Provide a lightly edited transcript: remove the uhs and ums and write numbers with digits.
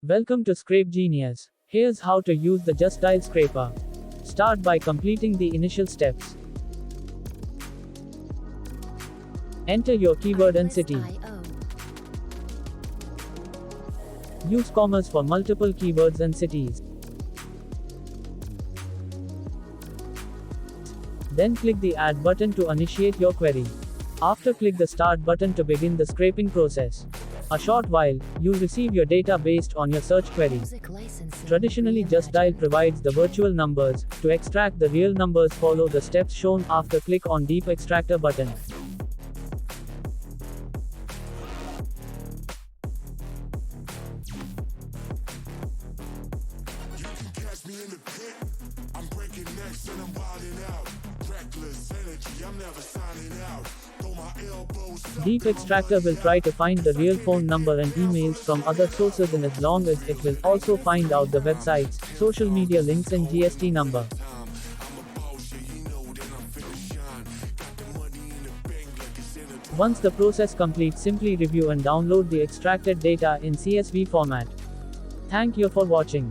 Welcome to Scrape Genius. Here's how to use the Justdial Scraper. Start by completing the initial steps. Enter your keyword and city. Use commas for multiple keywords and cities. Then click the Add button to initiate your query. After, click the Start button to begin the scraping process. A short while, you'll receive your data based on your search query. Traditionally, Justdial provides the virtual numbers. To extract the real numbers, follow the steps shown after. Click on Deep Extractor button. Deep Extractor will try to find the real phone number and emails from other sources, and as long as it will also find out the websites, social media links and GST number. Once the process completes, simply review and download the extracted data in CSV format. Thank you for watching.